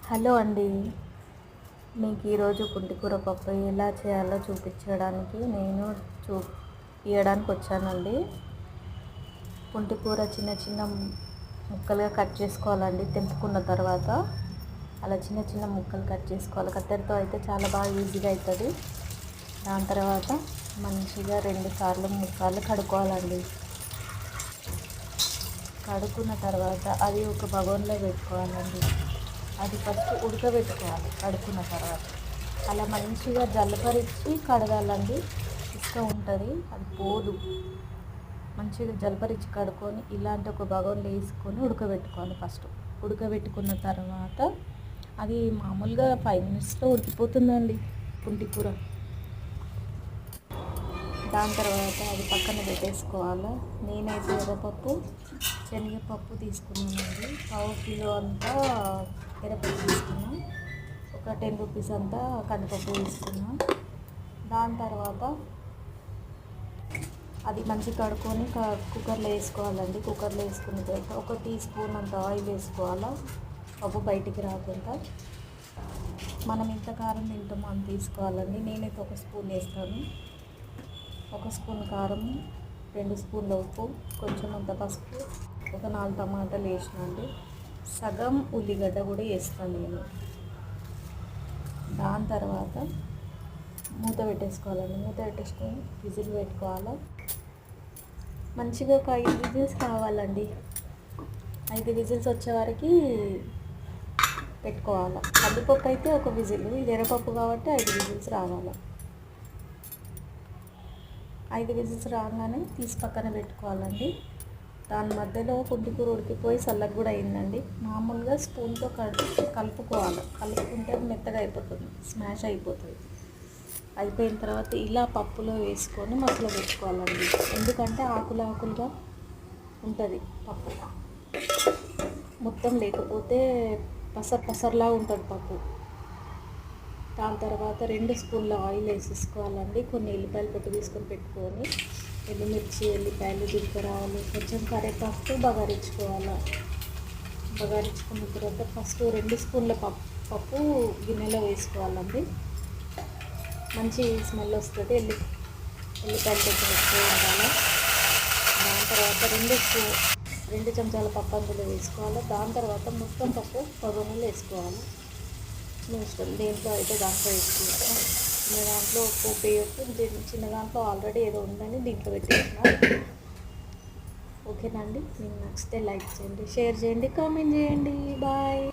Hello అండి. మీకు ఈరోజు పుంటికూర పప్పు ఎలా చేయాలో చూపించడానికి నేను ఇవ్వడానికి వచ్చానండి. పుంటికూర చిన్న చిన్న ముక్కలుగా కట్ చేసుకోవాలండి. తెంపుకున్న తర్వాత అలా చిన్న చిన్న ముక్కలు కట్ చేసుకోవాలి. కత్తెరతో అయితే చాలా బాగా ఈజీగా అవుతుంది. దాని తర్వాత మంచిగా 2 సార్లు 3 సార్లు కడుక్కోవాలండి. కడుక్కున్న తర్వాత అది ఒక బగోన్లో పెట్టుకోవాలండి. అది ఫస్ట్ ఉడకబెట్టుకోవాలి. కడుక్కున్న తర్వాత అలా మంచిగా జల్లపరిచి కడగాలండి. ఇసుక ఉంటుంది, అది పోదు. మంచిగా జల్లపరిచి కడుక్కొని ఇలాంటి ఒక బగోన్లో వేసుకొని ఉడకబెట్టుకోవాలి. ఫస్ట్ ఉడకబెట్టుకున్న తర్వాత అది మామూలుగా 5 మినిట్స్లో ఉడికిపోతుందండి పుంటికూర. దాని తర్వాత అది పక్కన పెట్టేసుకోవాలి. నేనైతే ఎర్రపప్పు శనగపప్పు తీసుకున్నానండి. 1/2 కిలో అంతా ఎర్రపప్పు తీసుకున్నాను. ఒక 10 రూపీస్ అంతా కందిపప్పు తీసుకున్నాను. దాని తర్వాత అది మంచిగా కడుక్కొని కుక్కర్లో వేసుకోవాలండి. కుక్కర్లో వేసుకున్న తర్వాత 1 టీ స్పూన్ అంత ఆయిల్ వేసుకోవాలా, పప్పు బయటికి రాకుండా. మనం ఎంత కారం తింటామో అంత తీసుకోవాలండి. నేనైతే 1 స్పూన్ వేస్తాను. 1 స్పూన్ కారం, 2 స్పూన్ల ఉప్పు, కొంచెం అంత పసుపు, ఒక 4 టమాటాలు వేసినండి. సగం ఉల్లిగడ్డ కూడా వేస్తాను నేను. దాని తర్వాత మూత పెట్టేసుకోవాలండి. మూత పెట్టేసుకొని విజిల్ పెట్టుకోవాలి. మంచిగా ఒక 5 విజిల్స్ కావాలండి. 5 విజిల్స్ వచ్చే వరకు పెట్టుకోవాలి. కందిపప్పు అయితే 1 విజిల్, ఇది ఎర్రపప్పు కాబట్టి 5 విజిల్స్ రావాలి. 5 విజిల్స్ రాగానే తీసి పక్కన పెట్టుకోవాలండి. దాని మధ్యలో పుంటికూర ఉడికిపోయి చల్లగా కూడా అయిందండి. మామూలుగా స్పూన్తో కలుపుకోవాలి. కలుపుకుంటే మెత్తగా అయిపోతుంది, స్మాష్ అయిపోతుంది. అయిపోయిన తర్వాత ఇలా పప్పులో వేసుకొని మసాలా పెట్టుకోవాలండి. ఎందుకంటే ఆకులుగా ఉంటుంది పప్పు, మొత్తం లేకపోతే పసర్లా ఉంటుంది పప్పు. దాని తర్వాత 2 స్పూన్ల ఆయిల్ వేసేసుకోవాలండి. కొన్ని ఎల్లిపాయలు తీసుకొని పెట్టుకొని ఎండుమిర్చి, ఎల్లిపాయలు, జీలకర్ర, కొంచెం కరివేపాకు బగారించుకోవాలి. బగారించుకున్న తర్వాత ఫస్ట్ 2 స్పూన్ల పప్పు గిన్నెలో వేసుకోవాలండి. మంచి స్మెల్ వస్తుంది. ఎల్లిపాయలు కొంచెం ఎక్కువ ఉండాలి. దాని తర్వాత 2 చెంచాల పప్పు అందులో వేసుకోవాలి. దాని తర్వాత మొత్తం పప్పు బగోనీలో వేసుకోవాలి. మీ ఇష్టం, దేంట్లో అయితే దాంట్లో వేసుకుంటాం. చిన్న దాంట్లో పోపు వేయొచ్చు, చిన్న దాంట్లో ఆల్రెడీ ఏదో ఉందని దీంట్లో పెట్టేసిన. ఓకేనండి. మీకు నచ్చితే లైక్ చేయండి, షేర్ చేయండి, కామెంట్ చేయండి. బాయ్.